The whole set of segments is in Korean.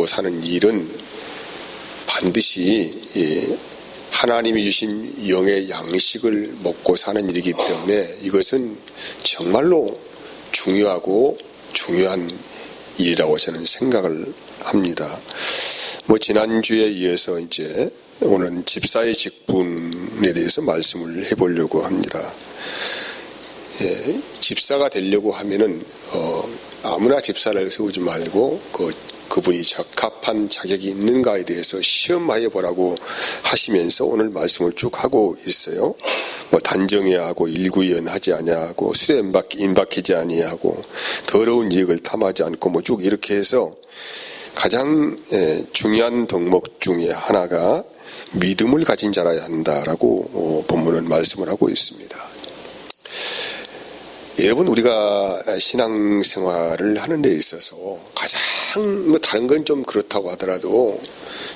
가지고 사는 일은 반드시 하나님이 주신 영의 양식을 먹고 사는 일이기 때문에 이것은 정말로 중요하고 중요한 일이라고 저는 생각을 합니다. 지난주에 이어서 이제 오늘은 집사의 직분에 대해서 말씀을 해보려고 합니다. 집사가 되려고 하면은 아무나 집사를 세우지 말고 그분이 적합한 자격이 있는가에 대해서 시험하여 보라고 하시면서 오늘 말씀을 쭉 하고 있어요. 단정해야 하고 일구연하지 아니하고 수레 임박하지 아니하고 더러운 이익을 탐하지 않고 쭉 이렇게 해서 가장 중요한 덕목 중에 하나가 믿음을 가진 자라야 한다라고 본문은 말씀을 하고 있습니다. 여러분, 우리가 신앙생활을 하는 데 있어서 가장 다른 건 좀 그렇다고 하더라도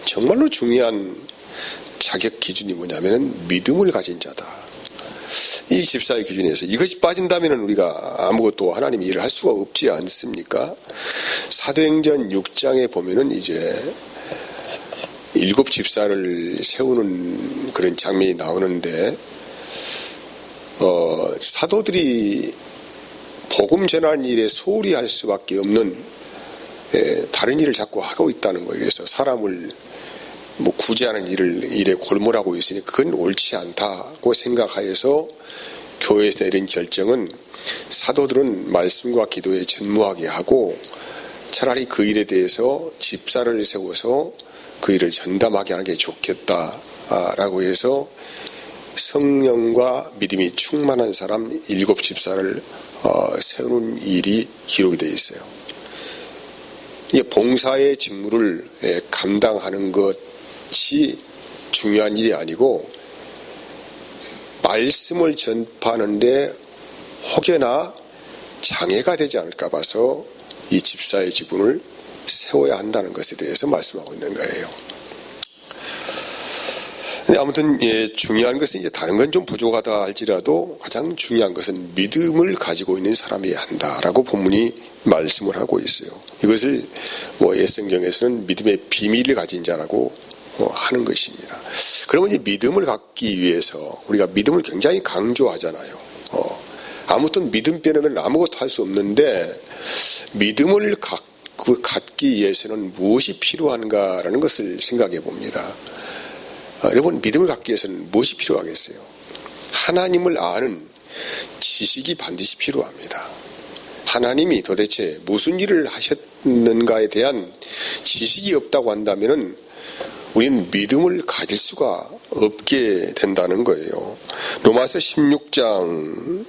정말로 중요한 자격 기준이 뭐냐면 믿음을 가진 자다. 이 집사의 기준에서 이것이 빠진다면 우리가 아무것도 하나님이 일을 할 수가 없지 않습니까? 사도행전 6장에 보면은 이제 7 집사를 세우는 그런 장면이 나오는데 사도들이 복음 전하는 일에 소홀히 할 수밖에 없는 다른 일을 자꾸 하고 있다는 거예요. 그래서 사람을 구제하는 일에 골몰하고 있으니 그건 옳지 않다고 생각하여서 교회에서 내린 결정은 사도들은 말씀과 기도에 전무하게 하고 차라리 그 일에 대해서 집사를 세워서 그 일을 전담하게 하는 게 좋겠다라고 해서 성령과 믿음이 충만한 사람 7 집사를 세우는 일이 기록이 되어 있어요. 이게 봉사의 직무를 감당하는 것이 중요한 일이 아니고 말씀을 전파하는데 혹여나 장애가 되지 않을까 봐서 이 집사의 직분을 세워야 한다는 것에 대해서 말씀하고 있는 거예요. 아무튼 중요한 것은 이제 다른 건 좀 부족하다 할지라도 가장 중요한 것은 믿음을 가지고 있는 사람이어야 한다라고 본문이 말씀을 하고 있어요. 이것을 옛성경에서는 믿음의 비밀을 가진 자라고 하는 것입니다. 그러면 이 믿음을 갖기 위해서 우리가 믿음을 굉장히 강조하잖아요. 아무튼 믿음 빼놓으면 아무것도 할 수 없는데 믿음을 갖기 위해서는 무엇이 필요한가라는 것을 생각해 봅니다. 여러분, 믿음을 갖기 위해서는 무엇이 필요하겠어요? 하나님을 아는 지식이 반드시 필요합니다. 하나님이 도대체 무슨 일을 하셨는가에 대한 지식이 없다고 한다면 우리는 믿음을 가질 수가 없게 된다는 거예요. 로마서 16장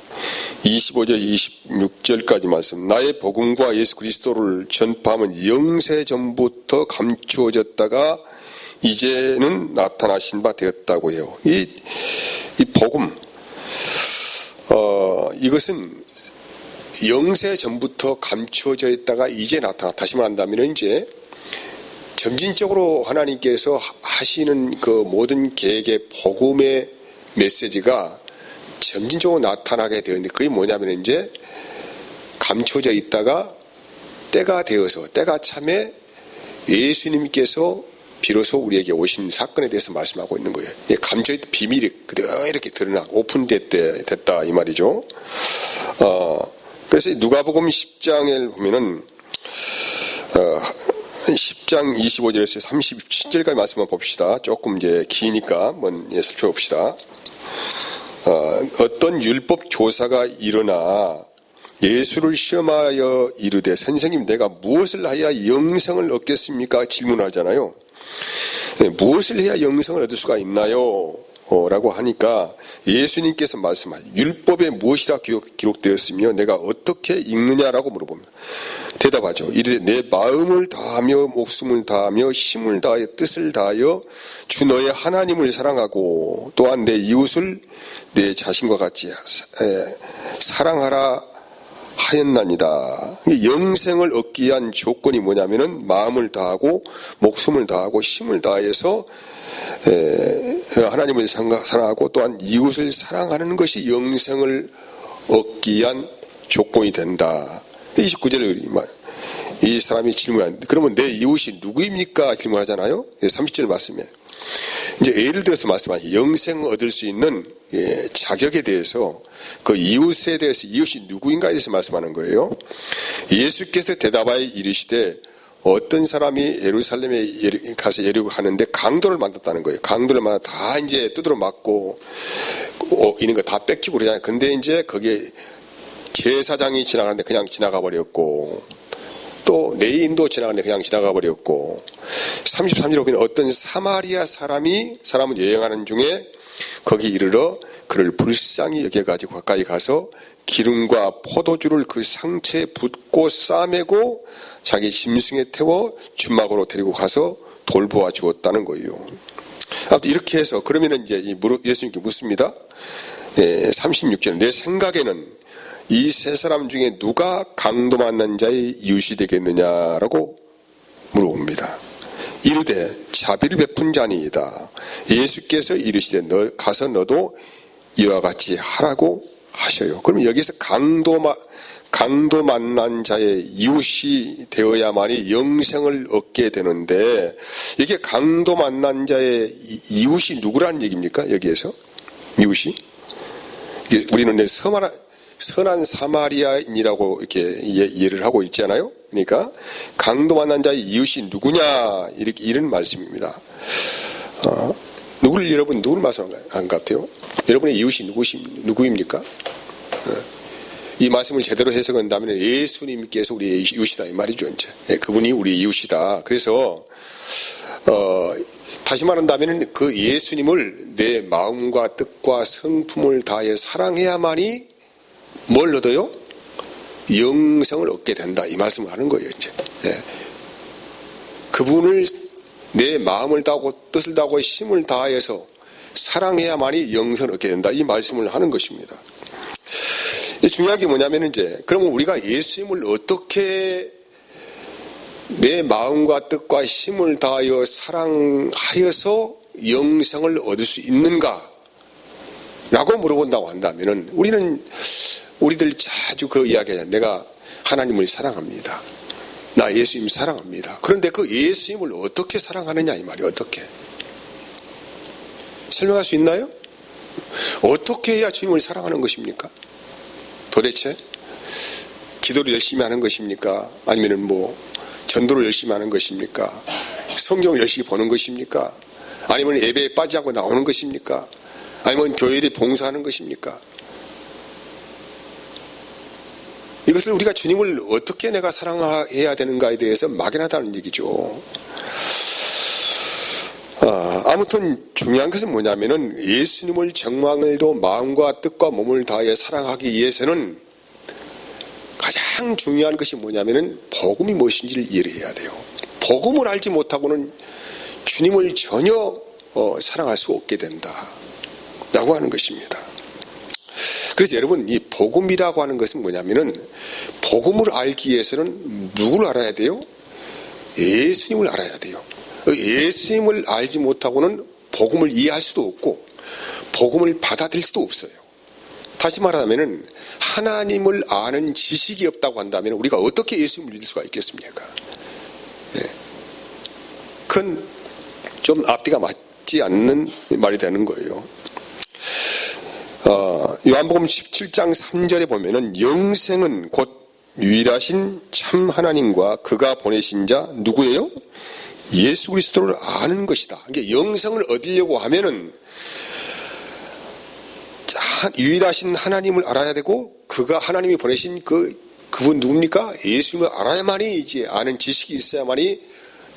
25절 26절까지 말씀. 나의 복음과 예수 그리스도를 전파하면 영세 전부터 감추어졌다가 이제는 나타나신 바 되었다고 해요. 이 복음, 이것은 영세 전부터 감추어져 있다가 이제 나타나. 다시 말한다면 이제 점진적으로 하나님께서 하시는 그 모든 계획의 복음의 메시지가 점진적으로 나타나게 되었는데 그게 뭐냐면 이제 감추어져 있다가 때가 되어서 때가 참에 예수님께서 비로소 우리에게 오신 사건에 대해서 말씀하고 있는 거예요. 감춰있던 비밀이 그대로 이렇게 드러나고 오픈됐다 이 말이죠. 그래서 누가복음 10장을 보면은 10장 25절에서 37절까지 말씀만 봅시다. 조금 이제 기니까 한번 살펴봅시다. 어떤 율법 교사가 일어나 예수를 시험하여 이르되 선생님 내가 무엇을 해야 영생을 얻겠습니까? 질문하잖아요. 무엇을 해야 영생을 얻을 수가 있나요? 라고 하니까 예수님께서 말씀하시죠. 율법에 무엇이라 기록되었으며 내가 어떻게 읽느냐라고 물어봅니다. 대답하죠. 이르되 내 마음을 다하며 목숨을 다하며 힘을 다하여 뜻을 다하여 주 너의 하나님을 사랑하고 또한 내 이웃을 내 자신과 같이 사랑하라 하였나니다. 영생을 얻기 위한 조건이 뭐냐면은 마음을 다하고 목숨을 다하고 힘을 다해서 하나님을 사랑하고 또한 이웃을 사랑하는 것이 영생을 얻기 위한 조건이 된다. 29절을 이 사람이 질문하는데, 그러면 내 이웃이 누구입니까? 질문하잖아요. 30절 말씀에 이제 예를 들어서 말씀하신 영생을 얻을 수 있는 자격에 대해서, 그 이웃에 대해서 이웃이 누구인가에 대해서 말씀하는 거예요. 예수께서 대답하여 이르시되 어떤 사람이 예루살렘에 가서 예리고 가는데 강도를 만났다는 거예요. 강도를 만나 다 이제 두드러 맞고 있는 거 다 뺏기고 그러잖아요. 근데 이제 거기에 제사장이 지나가는데 그냥 지나가 버렸고, 또 레인도 지나가는데 그냥 지나가 버렸고, 33절에 보면 어떤 사마리아 사람은 여행하는 중에 거기 이르러 그를 불쌍히 여겨가지고 가까이 가서 기름과 포도주를 그 상처에 붓고 싸매고 자기 짐승에 태워 주막으로 데리고 가서 돌보아 주었다는 거예요. 아무튼 이렇게 해서, 그러면은 이제 예수님께 묻습니다. 36절, 내 생각에는 이 세 사람 중에 누가 강도 만난 자의 이웃이 되겠느냐라고 물어봅니다. 이르되 자비를 베푼 자니이다. 예수께서 이르시되 가서 너도 이와 같이 하라고 하셔요. 그럼 여기서 강도 만난 자의 이웃이 되어야만이 영생을 얻게 되는데, 이게 강도 만난 자의 이웃이 누구라는 얘기입니까? 여기에서 이웃이, 이게 우리는 선한 사마리아인이라고 이렇게 이해를 하고 있잖아요. 그러니까 강도 만난 자의 이웃이 누구냐, 이렇게 이런 말씀입니다. 누구를 말씀한 것 같아요? 여러분의 이웃이 누구입니까? 이 말씀을 제대로 해석한다면 예수님께서 우리의 이웃이다 이 말이죠. 이제 그분이 우리의 이웃이다. 그래서 다시 말한다면 그 예수님을 내 마음과 뜻과 성품을 다해 사랑해야만이 뭘 얻어요? 영생을 얻게 된다 이 말씀을 하는 거예요. 이제 그분을 내 마음을 다하고 뜻을 다하고 힘을 다해서 사랑해야만이 영생을 얻게 된다 이 말씀을 하는 것입니다. 중요한 게 뭐냐면 이제 그러면 우리가 예수님을 어떻게 내 마음과 뜻과 힘을 다하여 사랑하여서 영생을 얻을 수 있는가 라고 물어본다고 한다면은 우리들 자주 그 이야기하잖아요. 내가 하나님을 사랑합니다. 나 예수님 사랑합니다. 그런데 그 예수님을 어떻게 사랑하느냐 이 말이에요. 어떻게 설명할 수 있나요? 어떻게 해야 주님을 사랑하는 것입니까? 도대체 기도를 열심히 하는 것입니까? 아니면은 전도를 열심히 하는 것입니까? 성경을 열심히 보는 것입니까? 아니면 예배에 빠지고 나오는 것입니까? 아니면 교회에 봉사하는 것입니까? 이것을 우리가 주님을 어떻게 내가 사랑해야 되는가에 대해서 막연하다는 얘기죠. 아무튼 중요한 것은 뭐냐면은 예수님을 정말로 마음과 뜻과 몸을 다해 사랑하기 위해서는 가장 중요한 것이 뭐냐면은 복음이 무엇인지를 이해를 해야 돼요. 복음을 알지 못하고는 주님을 전혀 사랑할 수 없게 된다라고 하는 것입니다. 그래서 여러분, 이 복음이라고 하는 것은 뭐냐면은 복음을 알기 위해서는 누구를 알아야 돼요? 예수님을 알아야 돼요. 예수님을 알지 못하고는 복음을 이해할 수도 없고 복음을 받아들일 수도 없어요. 다시 말하면은 하나님을 아는 지식이 없다고 한다면 우리가 어떻게 예수님을 믿을 수가 있겠습니까? 그건 좀 앞뒤가 맞지 않는 말이 되는 거예요. 요한복음 17장 3절에 보면은 영생은 곧 유일하신 참 하나님과 그가 보내신 자 누구예요? 예수 그리스도를 아는 것이다. 그러니까 영생을 얻으려고 하면은 유일하신 하나님을 알아야 되고, 그가 하나님이 보내신 그분 누굽니까? 예수님을 알아야만이 이제 아는 지식이 있어야만이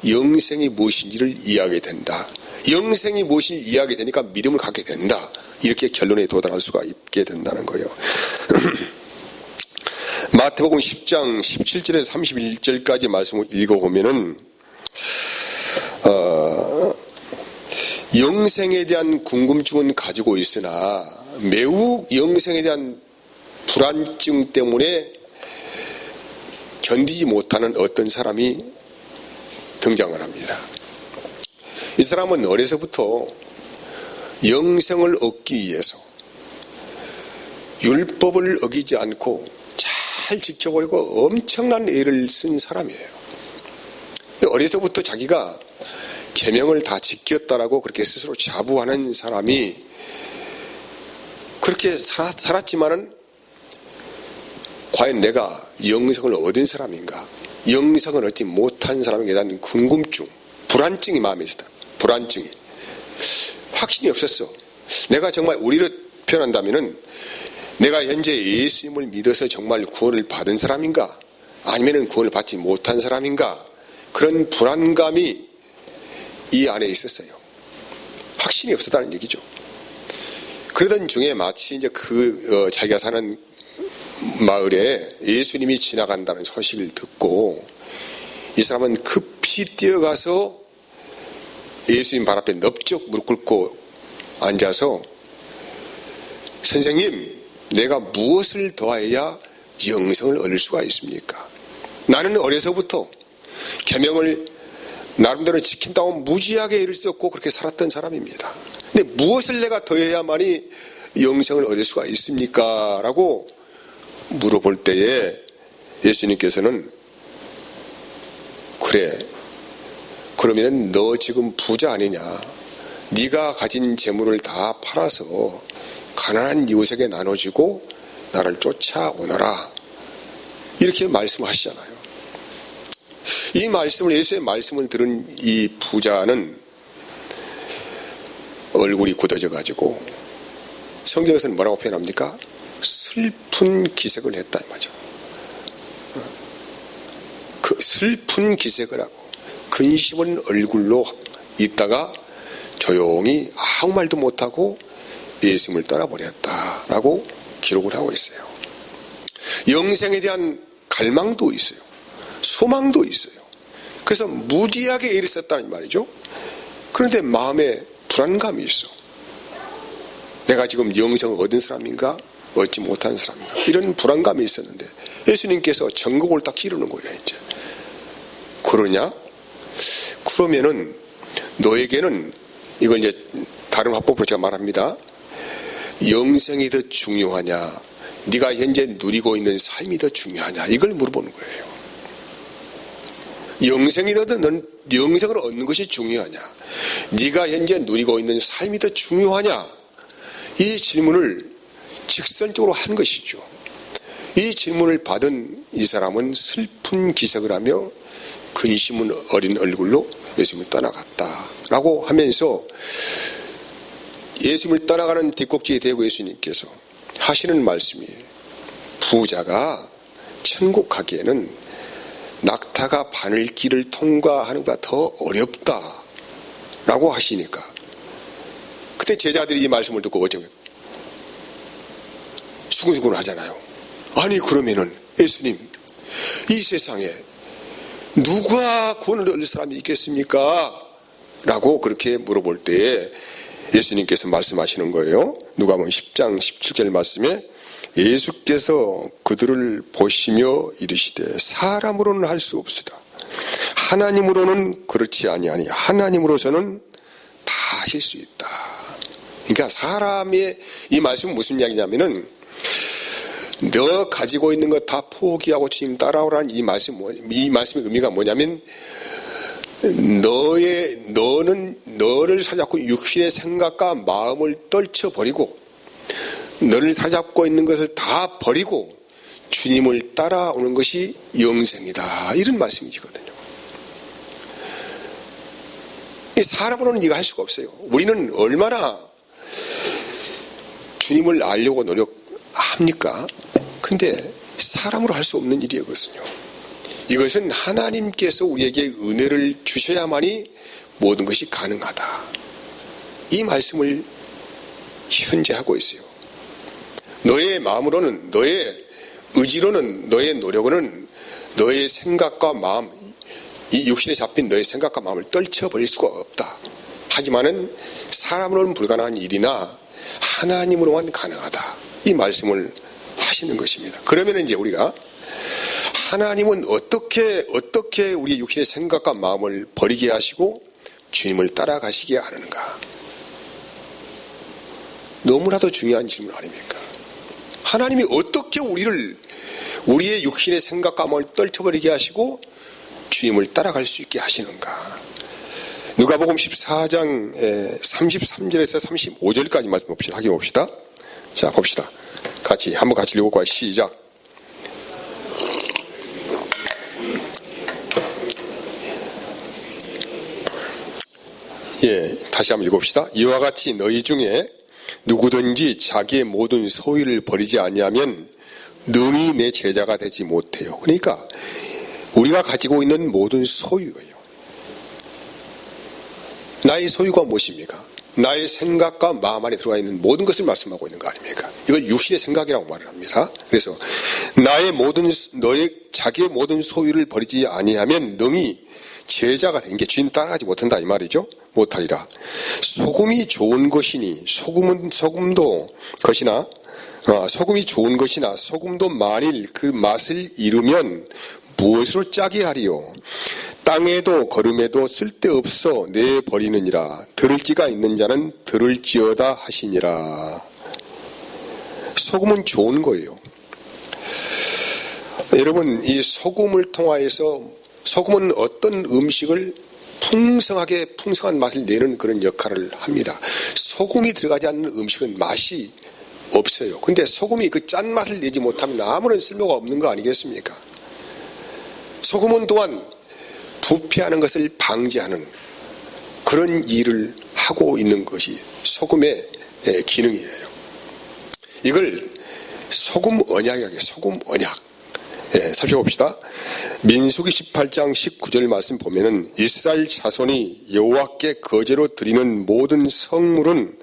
영생이 무엇인지를 이해하게 된다. 영생이 무엇인지 이해하게 되니까 믿음을 갖게 된다. 이렇게 결론에 도달할 수가 있게 된다는 거예요. 마태복음 10장 17절에서 31절까지 말씀을 읽어보면은 영생에 대한 궁금증은 가지고 있으나 매우 영생에 대한 불안증 때문에 견디지 못하는 어떤 사람이 등장을 합니다. 이 사람은 어려서부터 영생을 얻기 위해서 율법을 어기지 않고 잘 지켜버리고 엄청난 애를 쓴 사람이에요. 어려서부터 자기가 계명을 다 지켰다라고 그렇게 스스로 자부하는 사람이 그렇게 살았지만은 과연 내가 영성을 얻은 사람인가, 영성을 얻지 못한 사람에게 대한 궁금증, 불안증이 마음에 있었다. 불안증이. 확신이 없었어. 내가 정말 우리로 표현한다면은 내가 현재 예수님을 믿어서 정말 구원을 받은 사람인가, 아니면은 구원을 받지 못한 사람인가, 그런 불안감이 이 안에 있었어요. 확신이 없었다는 얘기죠. 그러던 중에 마치 이제 자기가 사는 마을에 예수님이 지나간다는 소식을 듣고 이 사람은 급히 뛰어가서 예수님 발 앞에 넙적 무릎 꿇고 앉아서 선생님, 내가 무엇을 더해야 영생을 얻을 수가 있습니까? 나는 어려서부터 계명을 나름대로 지킨다고 무지하게 애를 썼고 그렇게 살았던 사람입니다. 근데 무엇을 내가 더해야만이 영생을 얻을 수가 있습니까? 라고 물어볼 때에 예수님께서는 그래, 그러면 너 지금 부자 아니냐? 네가 가진 재물을 다 팔아서 가난한 이웃에게 나눠주고 나를 쫓아오너라, 이렇게 말씀하시잖아요. 이 말씀을, 예수의 말씀을 들은 이 부자는 얼굴이 굳어져 가지고 성경에서는 뭐라고 표현합니까? 슬픈 기색을 했다 이 말이죠. 그 슬픈 기색을 하고 근심은 얼굴로 있다가 조용히 아무 말도 못하고 예수님을 떠나버렸다라고 기록을 하고 있어요. 영생에 대한 갈망도 있어요. 소망도 있어요. 그래서 무지하게 애를 썼다는 말이죠. 그런데 마음에 불안감이 있어. 내가 지금 영생을 얻은 사람인가, 얻지 못한 사람인가, 이런 불안감이 있었는데 예수님께서 전곡을 딱 기르는 거예요. 이제 그러냐? 그러면은 너에게는, 이건 이제 다른 화법으로 제가 말합니다. 영생이 더 중요하냐, 네가 현재 누리고 있는 삶이 더 중요하냐, 이걸 물어보는 거예요. 영생이든 영생을 얻는 것이 중요하냐, 네가 현재 누리고 있는 삶이 더 중요하냐, 이 질문을 직선적으로 한 것이죠. 이 질문을 받은 이 사람은 슬픈 기색을 하며 근심은 어린 얼굴로 예수님을 떠나갔다라고 하면서 예수님을 떠나가는 뒷꼭지에 대고 예수님께서 하시는 말씀이, 부자가 천국 가기에는 낙타가 바늘길을 통과하는 것보다 더 어렵다라고 하시니까, 그때 제자들이 이 말씀을 듣고 어쩌면 수근수근 하잖아요. 아니 그러면은 예수님, 이 세상에 누가 구원을 얻을 사람이 있겠습니까? 라고 그렇게 물어볼 때에 예수님께서 말씀하시는 거예요. 누가복음 10장 17절 말씀에 예수께서 그들을 보시며 이르시되 사람으로는 할 수 없으다. 하나님으로는 그렇지 아니하니 하나님으로서는 다 하실 수 있다. 그러니까 사람의, 이 말씀은 무슨 이야기냐면은 너 가지고 있는 것 다 포기하고 주님 따라오라는 이 말씀의 의미가 뭐냐면, 너는 너를 사로잡고 육신의 생각과 마음을 떨쳐버리고 너를 사로잡고 있는 것을 다 버리고 주님을 따라오는 것이 영생이다, 이런 말씀이거든요. 사람으로는 이거 할 수가 없어요. 우리는 얼마나 주님을 알려고 노력합니까? 근데 사람으로 할 수 없는 일이거든요. 이것은 하나님께서 우리에게 은혜를 주셔야만이 모든 것이 가능하다, 이 말씀을 현재 하고 있어요. 너의 마음으로는, 너의 의지로는, 너의 노력으로는 너의 생각과 마음, 이 육신에 잡힌 너의 생각과 마음을 떨쳐버릴 수가 없다. 하지만은 사람으로는 불가능한 일이나 하나님으로만 가능하다, 이 말씀을 하시는 것입니다. 그러면 이제 우리가 하나님은 어떻게 우리 육신의 생각과 마음을 버리게 하시고 주님을 따라가시게 하는가? 너무나도 중요한 질문 아닙니까? 하나님이 어떻게 우리를 우리의 육신의 생각과 마음을 떨쳐버리게 하시고 주님을 따라갈 수 있게 하시는가? 누가복음 14장 33절에서 35절까지 말씀 봅시다. 확인해 봅시다. 자, 봅시다. 한번 같이 읽어볼까요? 시작. 다시 한번 읽어봅시다. 이와 같이 너희 중에 누구든지 자기의 모든 소유를 버리지 아니하면 능히 내 제자가 되지 못해요. 그러니까 우리가 가지고 있는 모든 소유예요. 나의 소유가 무엇입니까? 나의 생각과 마음 안에 들어가 있는 모든 것을 말씀하고 있는 거 아닙니까? 이걸 육신의 생각이라고 말을 합니다. 그래서 너의 자기의 모든 소유를 버리지 아니하면 능히 제자가 되는 게 주님 따라가지 못한다 이 말이죠. 못하리라. 소금이 좋은 것이니 소금이 좋은 것이나 소금도 만일 그 맛을 잃으면 무엇으로 짜게 하리요? 땅에도 거름에도 쓸데없어 내버리느니라. 들을지가 있는 자는 들을지어다 하시니라. 소금은 좋은 거예요. 여러분, 이 소금을 통하여서 소금은 어떤 음식을 풍성한 맛을 내는 그런 역할을 합니다. 소금이 들어가지 않는 음식은 맛이 없어요. 근데 소금이 그 짠맛을 내지 못하면 아무런 쓸모가 없는 거 아니겠습니까? 소금은 또한 부패하는 것을 방지하는 그런 일을 하고 있는 것이 소금의 기능이에요. 이걸 소금 언약이라고 해요. 소금 언약. 살펴봅시다. 민수기 18장 19절 말씀 보면은 이스라엘 자손이 여호와께 거제로 드리는 모든 성물은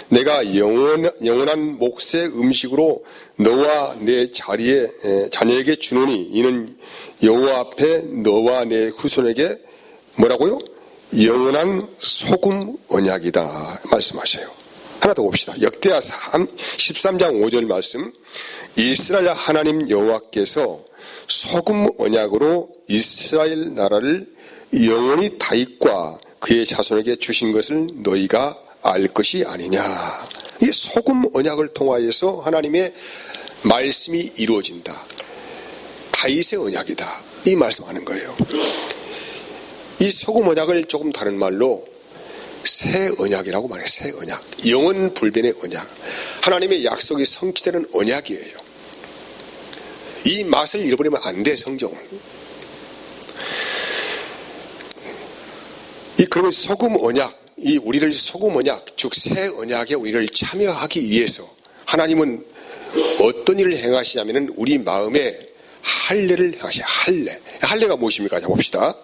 내가 영원한 몫의 음식으로 너와 내 자녀에게 주노니 이는 여호와 앞에 너와 내 후손에게 뭐라고요? 영원한 소금 언약이다 말씀하셔요. 하나 더 봅시다. 역대하 13장 5절 말씀. 이스라엘 하나님 여호와께서 소금 언약으로 이스라엘 나라를 영원히 다윗과 그의 자손에게 주신 것을 너희가 알 것이 아니냐. 이 소금 언약을 통하여서 하나님의 말씀이 이루어진다. 다윗의 언약이다. 이 말씀하는 거예요. 이 소금 언약을 조금 다른 말로 새 언약이라고 말해요. 새 언약. 영원 불변의 언약. 하나님의 약속이 성취되는 언약이에요. 이 맛을 잃어버리면 안 돼, 성경은. 그러면 소금 언약, 우리를 소금 언약, 즉 새 언약에 우리를 참여하기 위해서 하나님은 어떤 일을 행하시냐면은 우리 마음에 할례를 행하셔요. 할례가 무엇입니까? 자, 봅시다.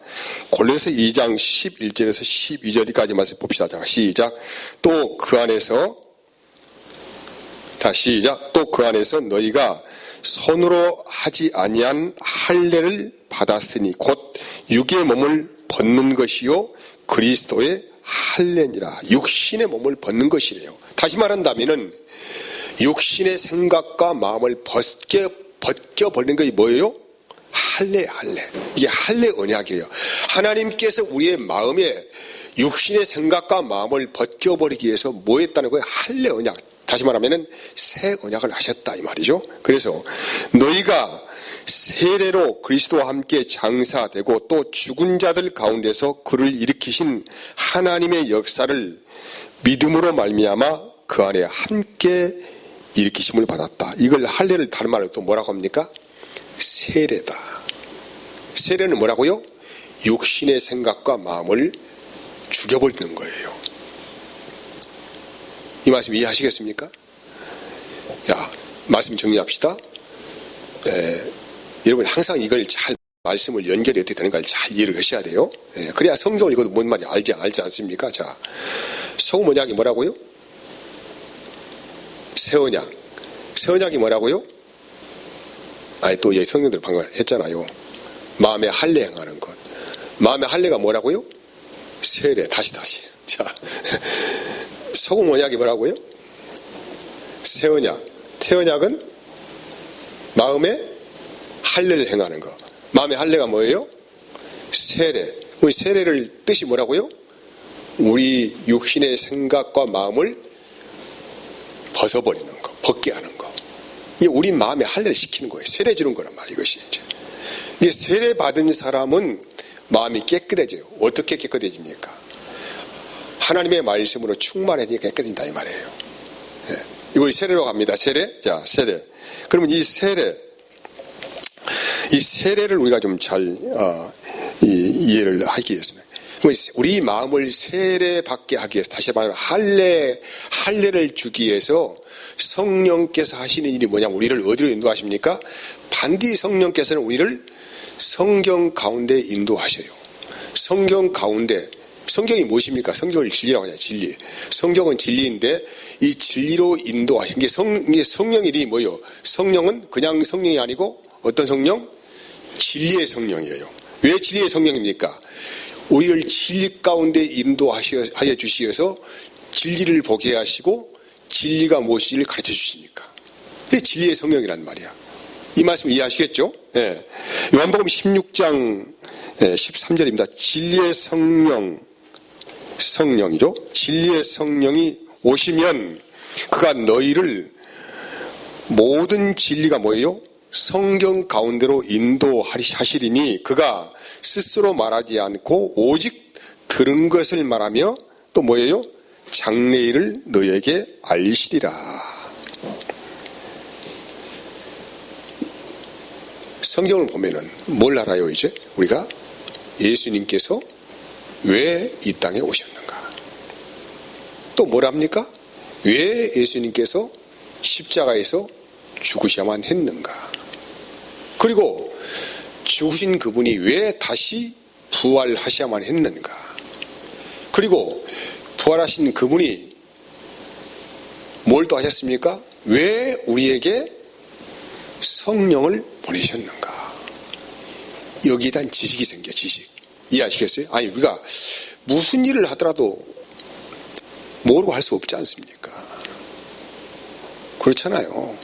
골로새 2장 11절에서 12절까지 말씀 봅시다. 자, 시작. 또 그 안에서 너희가 손으로 하지 아니한 할례를 받았으니 곧 육의 몸을 벗는 것이요 그리스도의 할례니라. 육신의 몸을 벗는 것이래요. 다시 말한다면은 육신의 생각과 마음을 벗겨버리는 것이 뭐예요? 할례. 이게 할례 언약이에요. 하나님께서 우리의 마음에 육신의 생각과 마음을 벗겨버리기 위해서 뭐 했다는 거예요? 할례 언약. 다시 말하면 새 언약을 하셨다 이 말이죠. 그래서 너희가 세례로 그리스도와 함께 장사되고 또 죽은 자들 가운데서 그를 일으키신 하나님의 역사를 믿음으로 말미암아 그 안에 함께 일으키심을 받았다. 이걸 할례를 다른 말로 또 뭐라고 합니까? 세례다. 세례는 뭐라고요? 육신의 생각과 마음을 죽여버리는 거예요. 이 말씀 이해하시겠습니까? 자, 말씀 정리합시다. 여러분 항상 이걸 잘 말씀을 연결이 어떻게 되는가 잘 이해를 하셔야 돼요. 그래야 성경을 읽어도 뭔 말인지 알지 않습니까? 자, 소금 언약이 뭐라고요? 새 언약. 새 언약이 뭐라고요? 또 이 성경들 방금 했잖아요. 마음의 할례 행하는 것. 마음의 할례가 뭐라고요? 세례. 다시. 자, 소금 언약이 뭐라고요? 새 언약. 새 언약은 마음의 할례를 행하는 것. 마음의 할례가 뭐예요? 세례. 우리 세례를 뜻이 뭐라고요? 우리 육신의 생각과 마음을 벗어버리는 것, 벗게 하는 것. 이게 우리 마음에 할례를 시키는 거예요. 세례 주는 거란 말이에요. 이것이 이제. 이게 세례 받은 사람은 마음이 깨끗해져요. 어떻게 깨끗해집니까? 하나님의 말씀으로 충만해지니까 깨끗해진다 이 말이에요. 예. 이걸 세례로 갑니다. 세례. 자, 세례. 그러면 이 세례를 우리가 좀 잘 이해를 하기 위해서는 우리 마음을 세례받게 하기 위해서, 다시 말하면 할례를 주기 위해서 성령께서 하시는 일이 뭐냐면 우리를 어디로 인도하십니까? 반드시 성령께서는 우리를 성경 가운데 인도하셔요. 성경 가운데, 성경이 무엇입니까? 성경을 진리라고 하잖아요. 진리. 성경은 진리인데 이 진리로 인도하시는 게 성령 이름이 뭐예요? 성령은 그냥 성령이 아니고 어떤 성령? 진리의 성령이에요. 왜 진리의 성령입니까? 우리를 진리 가운데 인도하여 주시어서 진리를 보게 하시고 진리가 무엇인지를 가르쳐 주시니까. 그게 진리의 성령이란 말이야. 이 말씀 이해하시겠죠? 예. 요한복음 16장 13절입니다. 진리의 성령이죠. 진리의 성령이 오시면 그가 너희를 모든 진리가 뭐예요? 성경 가운데로 인도하시리니 그가 스스로 말하지 않고 오직 들은 것을 말하며 또 뭐예요? 장래일을 너희에게 알리시리라. 성경을 보면은 뭘 알아요 이제? 우리가 예수님께서 왜 이 땅에 오셨는가? 또 뭘 합니까? 왜 예수님께서 십자가에서 죽으셔야만 했는가? 그리고 죽으신 그분이 왜 다시 부활하셔야만 했는가? 그리고 부활하신 그분이 뭘 또 하셨습니까? 왜 우리에게 성령을 보내셨는가? 여기에 대한 지식이 생겨. 지식. 이해하시겠어요? 아니 우리가 무슨 일을 하더라도 모르고 할 수 없지 않습니까? 그렇잖아요.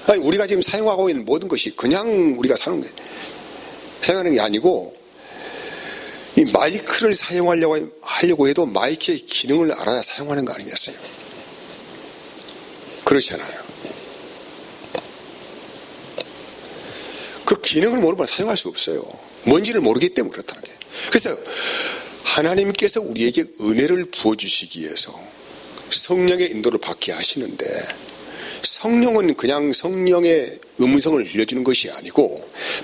아니 우리가 지금 사용하고 있는 모든 것이 그냥 우리가 사용하는 게 아니고 이 마이크를 하려고 해도 마이크의 기능을 알아야 사용하는 거 아니겠어요? 그렇잖아요. 그 기능을 모르면 사용할 수 없어요. 뭔지를 모르기 때문에 그렇다는 게. 그래서 하나님께서 우리에게 은혜를 부어주시기 위해서 성령의 인도를 받게 하시는데 성령은 그냥 성령의 음성을 들려주는 것이 아니고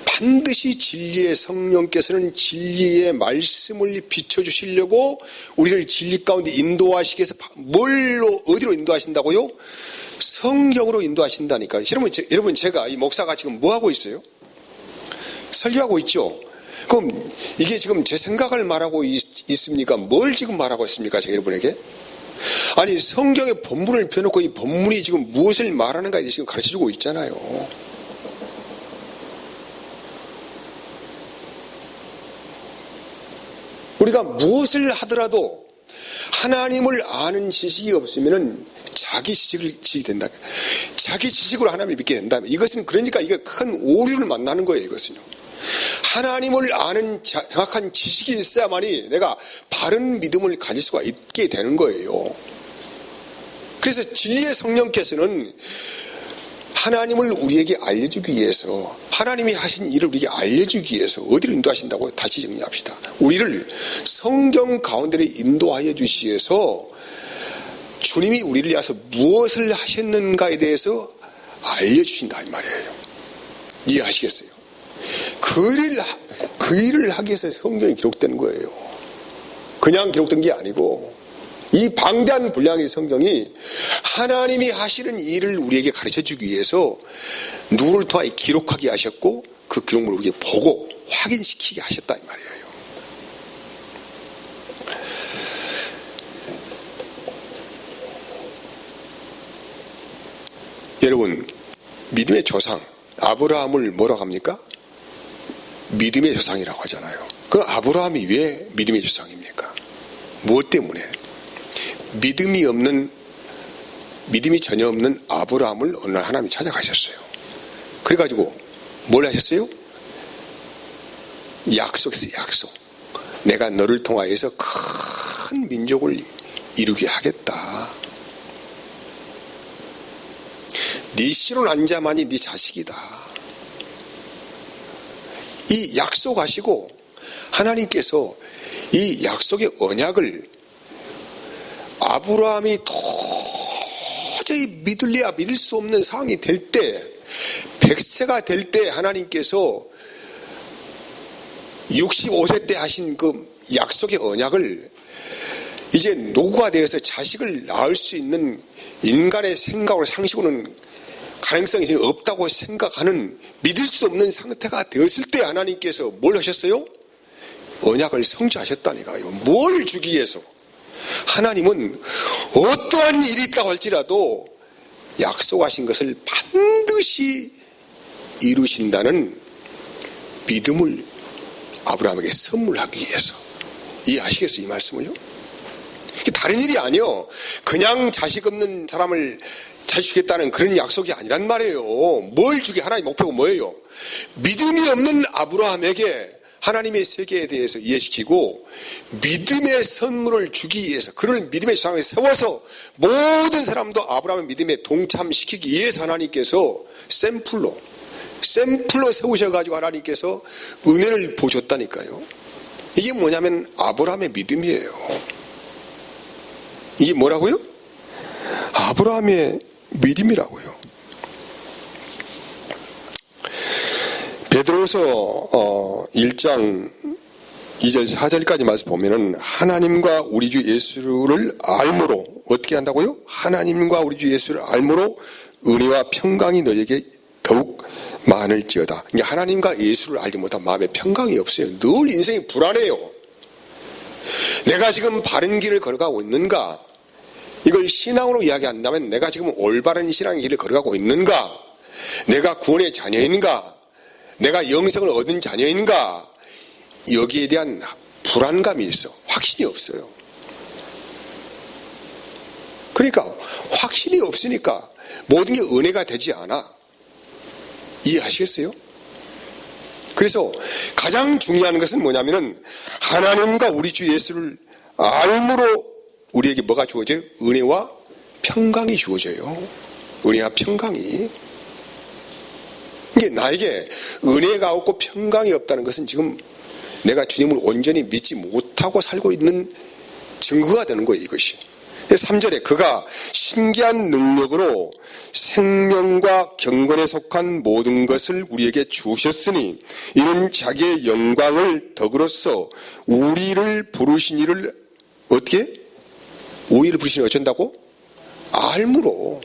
반드시 진리의 성령께서는 진리의 말씀을 비춰주시려고 우리를 진리 가운데 인도하시기 위해서 어디로 인도하신다고요? 성경으로 인도하신다니까요. 여러분 제가 이 목사가 지금 뭐 하고 있어요? 설교하고 있죠. 그럼 이게 지금 제 생각을 말하고 있습니까? 뭘 지금 말하고 있습니까? 제가 여러분에게? 아니 성경의 본문을 펴놓고 이 본문이 지금 무엇을 말하는가에 대해서 지금 가르쳐주고 있잖아요. 우리가 무엇을 하더라도 하나님을 아는 지식이 없으면은 자기 지식이 된다. 자기 지식으로 하나님을 믿게 된다면 이것은 그러니까 이게 큰 오류를 만나는 거예요. 이것은요. 하나님을 아는 정확한 지식이 있어야만이 내가 바른 믿음을 가질 수가 있게 되는 거예요. 그래서 진리의 성령께서는 하나님을 우리에게 알려주기 위해서 하나님이 하신 일을 우리에게 알려주기 위해서 어디로 인도하신다고요? 다시 정리합시다. 우리를 성경 가운데로 인도하여 주시기 위해서 주님이 우리를 위해서 무엇을 하셨는가에 대해서 알려주신다 이 말이에요. 이해하시겠어요? 그 일을 하기 위해서 성경이 기록된 거예요. 그냥 기록된 게 아니고 이 방대한 분량의 성경이 하나님이 하시는 일을 우리에게 가르쳐주기 위해서 누구를 통하여 기록하게 하셨고 그 기록물을 우리에게 보고 확인시키게 하셨다 이 말이에요. 여러분 믿음의 조상 아브라함을 뭐라고 합니까? 믿음의 조상이라고 하잖아요. 그 아브라함이 왜 믿음의 조상입니까? 무엇 때문에? 믿음이 전혀 없는 아브라함을 어느 날 하나님이 찾아가셨어요. 그래가지고 뭘 하셨어요? 약속했어요. 약속. 내가 너를 통하여서 큰 민족을 이루게 하겠다. 네 씨로 난 자만이 네 자식이다. 이 약속하시고 하나님께서 이 약속의 언약을 아브라함이 도저히 믿을 수 없는 상황이 될 때, 100세가 될 때 하나님께서 65세 때 하신 그 약속의 언약을 이제 노후가 되어서 자식을 낳을 수 있는 인간의 생각으로 상식으로는 가능성이 없다고 생각하는 믿을 수 없는 상태가 되었을 때 하나님께서 뭘 하셨어요? 언약을 성취하셨다니까요. 뭘 주기 위해서? 하나님은 어떠한 일이 있다고 할지라도 약속하신 것을 반드시 이루신다는 믿음을 아브라함에게 선물하기 위해서. 이해하시겠어요? 이 말씀을요? 다른 일이 아니요. 그냥 자식 없는 사람을 잘 주겠다는 그런 약속이 아니란 말이에요. 뭘 주게? 하나님 목표가 뭐예요? 믿음이 없는 아브라함에게 하나님의 세계에 대해서 이해시키고 믿음의 선물을 주기 위해서, 그를 믿음의 주장에 세워서 모든 사람도 아브라함의 믿음에 동참시키기 위해서 하나님께서 샘플로 세우셔가지고 하나님께서 은혜를 보여줬다니까요. 이게 뭐냐면 아브라함의 믿음이에요. 이게 뭐라고요? 아브라함의 믿음이라고요. 베드로서 1장 2절 4절까지 말씀 보면은 하나님과 우리 주 예수를 알므로 어떻게 한다고요? 하나님과 우리 주 예수를 알므로 은혜와 평강이 너에게 더욱 많을지어다. 하나님과 예수를 알지 못한 마음에 평강이 없어요. 늘 인생이 불안해요. 내가 지금 바른 길을 걸어가고 있는가? 이걸 신앙으로 이야기한다면 내가 지금 올바른 신앙의 길을 걸어가고 있는가? 내가 구원의 자녀인가? 내가 영생을 얻은 자녀인가? 여기에 대한 불안감이 있어. 확신이 없어요. 그러니까 확신이 없으니까 모든 게 은혜가 되지 않아. 이해하시겠어요? 그래서 가장 중요한 것은 뭐냐면은 하나님과 우리 주 예수를 알므로 우리에게 뭐가 주어져요? 은혜와 평강이 주어져요. 은혜와 평강이. 이게 나에게 은혜가 없고 평강이 없다는 것은 지금 내가 주님을 온전히 믿지 못하고 살고 있는 증거가 되는 거예요, 이것이. 3절에 그가 신기한 능력으로 생명과 경건에 속한 모든 것을 우리에게 주셨으니 이는 자기의 영광을 덕으로써 우리를 부르신 이를 어떻게? 우리를 부르신 이를 어쩐다고? 알므로.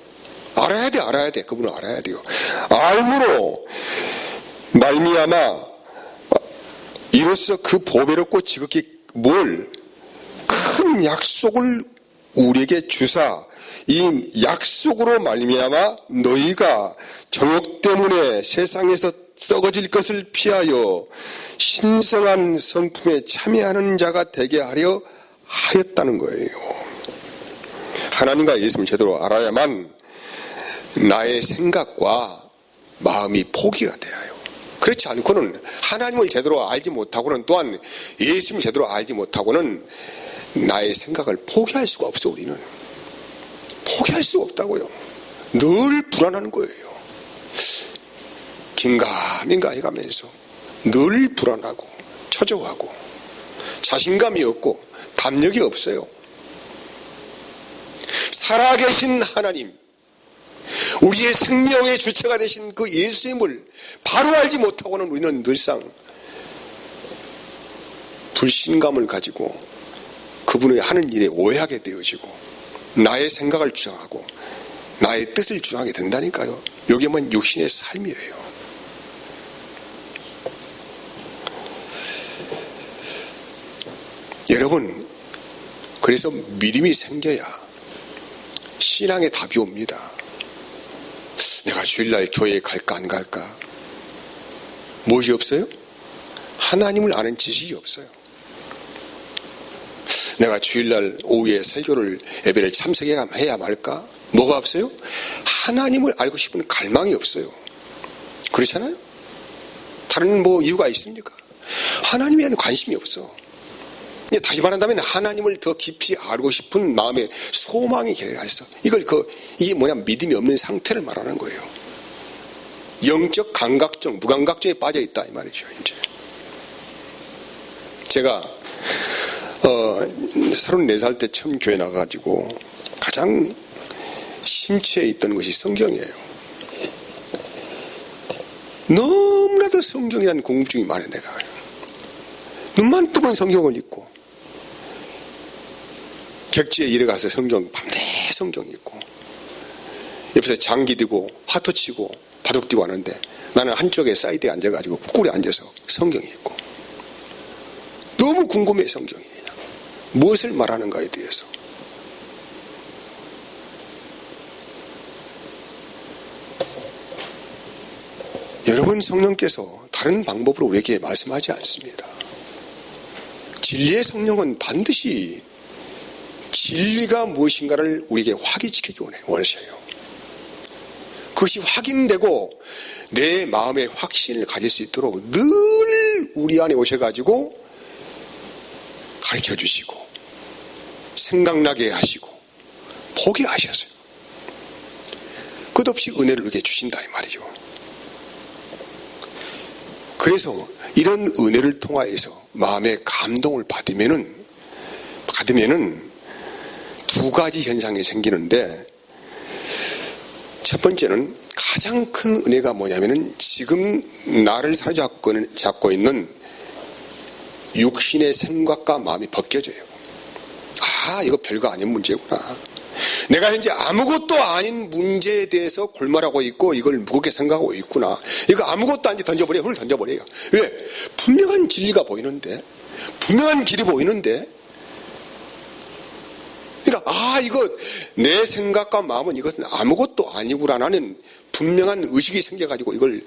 알아야 돼. 그분은 알아야 돼요. 알므로 말미암아 이로써 그 보배롭고 지극히 큰 약속을 우리에게 주사 이 약속으로 말미암아 너희가 정욕 때문에 세상에서 썩어질 것을 피하여 신성한 성품에 참여하는 자가 되게 하려 하였다는 거예요. 하나님과 예수님을 제대로 알아야만 나의 생각과 마음이 포기가 돼요. 그렇지 않고는 하나님을 제대로 알지 못하고는 또한 예수님을 제대로 알지 못하고는 나의 생각을 포기할 수가 없어. 우리는 포기할 수가 없다고요. 늘 불안한 거예요. 긴가민가 해가면서 늘 불안하고 초조하고 자신감이 없고 담력이 없어요. 살아계신 하나님, 우리의 생명의 주체가 되신 그 예수님을 바로 알지 못하고는 우리는 늘상 불신감을 가지고 그분의 하는 일에 오해하게 되어지고 나의 생각을 주장하고 나의 뜻을 주장하게 된다니까요. 여기만 육신의 삶이에요. 여러분, 그래서 믿음이 생겨야 신앙의 답이 옵니다. 내가 주일날 교회에 갈까 안 갈까? 무엇이 없어요? 하나님을 아는 지식이 없어요. 내가 주일날 오후에 설교를 예배를 참석해야 말까? 뭐가 없어요? 하나님을 알고 싶은 갈망이 없어요. 그렇잖아요? 다른 이유가 있습니까? 하나님에 대한 관심이 없어. 다시 말한다면 하나님을 더 깊이 알고 싶은 마음의 소망이 결여해서 이게 뭐냐, 믿음이 없는 상태를 말하는 거예요. 영적 감각적, 무감각적에 빠져 있다 이 말이죠. 이제 제가 34살 때 처음 교회 나가가지고 가장 심취해 있던 것이 성경이에요. 너무나도 성경에 대한 궁금증이 많아. 내가 눈만 뜨면 성경을 읽고, 객지에 일해 가서 밤새 성경 읽고, 옆에서 장기 들고 화투 치고 바둑 뛰고 하는데 나는 한쪽에 사이드에 앉아가지고 꿀에 앉아서 성경 읽고, 너무 궁금해. 성경이 무엇을 말하는가에 대해서. 여러분, 성령께서 다른 방법으로 우리에게 말씀하지 않습니다. 진리의 성령은 반드시 진리가 무엇인가를 우리에게 확인시키기 원하셔요. 그것이 확인되고 내 마음의 확신을 가질 수 있도록 늘 우리 안에 오셔가지고 가르쳐 주시고 생각나게 하시고 보게 하셨어요. 끝없이 은혜를 우리에게 주신다 이 말이죠. 그래서 이런 은혜를 통하여서 마음의 감동을 받으면은 두 가지 현상이 생기는데, 첫 번째는 가장 큰 은혜가 뭐냐면은 지금 나를 사로잡고 있는 육신의 생각과 마음이 벗겨져요. 이거 별거 아닌 문제구나. 내가 현재 아무것도 아닌 문제에 대해서 골몰하고 있고 이걸 무겁게 생각하고 있구나. 이거 아무것도 아닌지 던져버려. 훌 던져버려요. 왜? 분명한 진리가 보이는데, 분명한 길이 보이는데, 그러니까 이거 내 생각과 마음은 이것은 아무것도 아니구나라는 분명한 의식이 생겨가지고 이걸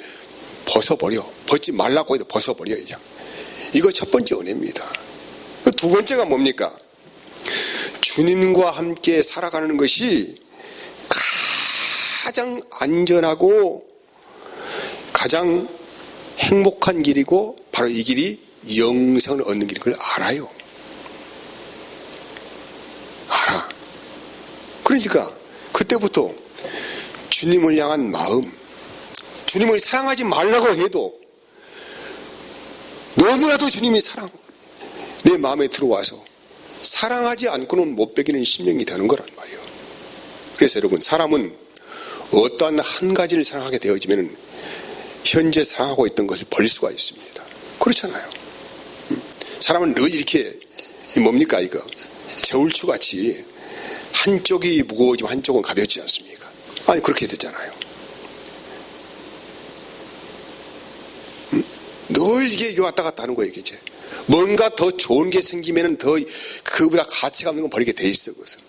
벗어버려. 벗지 말라고 해도 벗어버려요. 이거 첫 번째 은혜입니다. 두 번째가 뭡니까? 주님과 함께 살아가는 것이 가장 안전하고 가장 행복한 길이고, 바로 이 길이 영생을 얻는 길인 걸 알아요. 알아. 그러니까 그때부터 주님을 향한 마음, 주님을 사랑하지 말라고 해도 너무나도 주님이 내 마음에 들어와서 사랑하지 않고는 못 베기는 심령이 되는 거란 말이에요. 그래서 여러분, 사람은 어떠한 한 가지를 사랑하게 되어지면 현재 사랑하고 있던 것을 버릴 수가 있습니다. 그렇잖아요. 사람은 늘 이렇게 뭡니까 이거 저울추같이 한쪽이 무거워지면 한쪽은 가볍지 않습니까? 그렇게 됐잖아요. 늘 이게 왔다 갔다 하는 거예요. 이제 뭔가 더 좋은 게 생기면은 더 그보다 가치가 없는 건 버리게 돼 있어. 그것은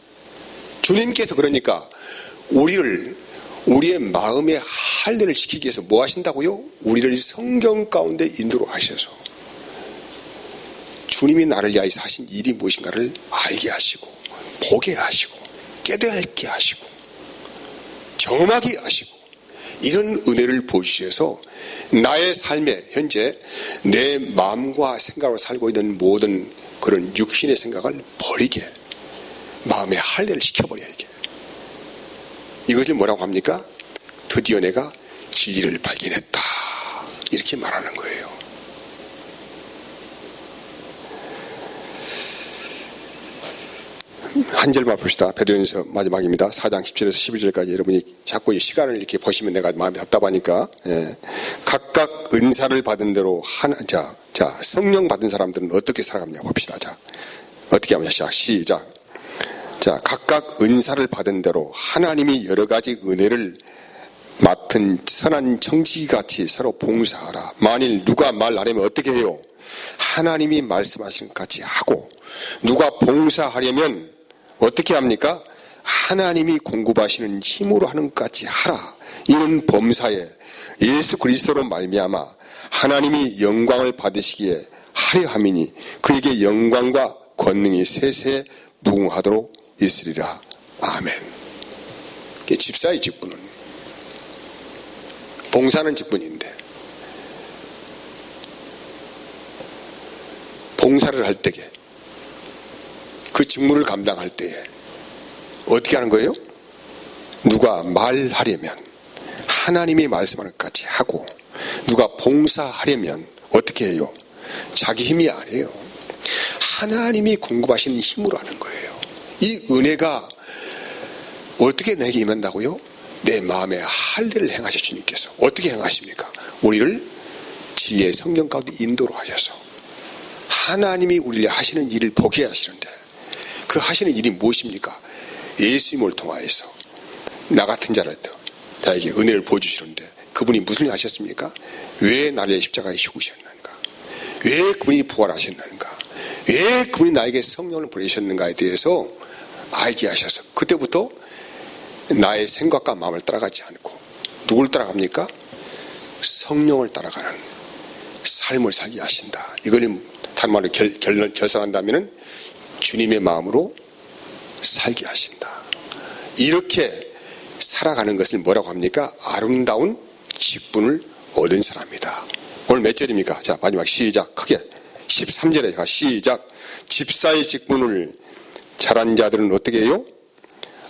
주님께서 그러니까 우리의 마음의 할례를 시키기 위해서 뭐 하신다고요? 우리를 성경 가운데 인도로 하셔서 주님이 나를 위하여 하신 일이 무엇인가를 알게 하시고 보게 하시고 깨닫게 하시고 경험하게 하시고, 이런 은혜를 보여주셔서 나의 삶에 현재 내 마음과 생각으로 살고 있는 모든 그런 육신의 생각을 버리게 마음의 할례를 시켜버려야 이게. 이것을 뭐라고 합니까? 드디어 내가 진리를 발견했다, 이렇게 말하는 거예요. 한 절만 봅시다. 베드로전서 마지막입니다. 4장 10절에서 11절까지 여러분이 자꾸 이 시간을 이렇게 보시면 내가 마음이 답답하니까, 각각 은사를 받은 대로 성령 받은 사람들은 어떻게 살아갑냐 봅시다. 어떻게 하면 시작. 각각 은사를 받은 대로 하나님이 여러 가지 은혜를 맡은 선한 청지기같이 서로 봉사하라. 만일 누가 말 안 하면 어떻게 해요? 하나님이 말씀하신 것 같이 하고, 누가 봉사하려면 어떻게 합니까? 하나님이 공급하시는 힘으로 하는 것 같이 하라. 이는 범사에 예수 그리스도로 말미암아 하나님이 영광을 받으시기에 하려 함이니 그에게 영광과 권능이 세세에 무궁하도록 있으리라. 아멘. 집사의 직분은, 봉사는 직분인데, 봉사를 할 때에 그 직무를 감당할 때에 어떻게 하는 거예요? 누가 말하려면 하나님이 말씀하는 것까지 하고, 누가 봉사하려면 어떻게 해요? 자기 힘이 아니에요. 하나님이 공급하시는 힘으로 하는 거예요. 이 은혜가 어떻게 내게 임한다고요? 내 마음에 할례를 행하실 주님께서 어떻게 행하십니까? 우리를 진리의 성경 가운데 인도로 하셔서 하나님이 우리를 하시는 일을 보게 하시는데, 그 하시는 일이 무엇입니까? 예수님을 통하여서 나 같은 자에게 은혜를 보여주시는데, 그분이 무슨 일 하셨습니까? 왜 나를 십자가에 죽으셨는가? 왜 그분이 부활하셨는가? 왜 그분이 나에게 성령을 보내셨는가에 대해서 알게 하셔서, 그때부터 나의 생각과 마음을 따라가지 않고 누굴 따라갑니까? 성령을 따라가는 삶을 살게 하신다. 이걸 다른 말로 결산한다면 주님의 마음으로 살게 하신다. 이렇게 살아가는 것을 뭐라고 합니까? 아름다운 직분을 얻은 사람이다. 오늘 몇 절입니까? 자, 마지막 시작. 크게 13절에 시작. 집사의 직분을 잘한 자들은 어떻게 해요?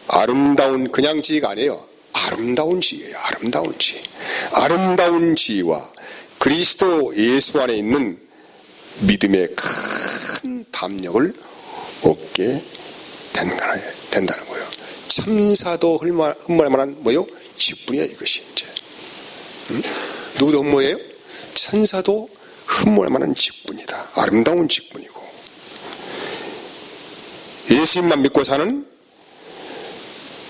아름다운, 그냥 지위가 아니에요. 아름다운 지위예요. 아름다운 지위. 아름다운 지위와 그리스도 예수 안에 있는 믿음의 큰 담력을 얻게 된다는 거예요. 참사도 흠모할 만한 뭐요? 직분이야, 이것이 이제. 누구도 흠모해요? 천사도 흠모할 만한 직분이다. 아름다운 직분이고, 예수님만 믿고 사는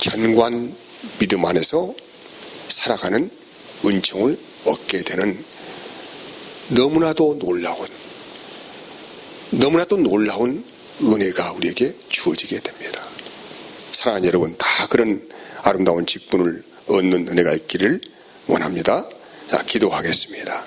견고한 믿음 안에서 살아가는 은총을 얻게 되는 너무나도 놀라운 은혜가 우리에게 주어지게 됩니다. 사랑하는 여러분, 다 그런 아름다운 직분을 얻는 은혜가 있기를 원합니다. 자, 기도하겠습니다.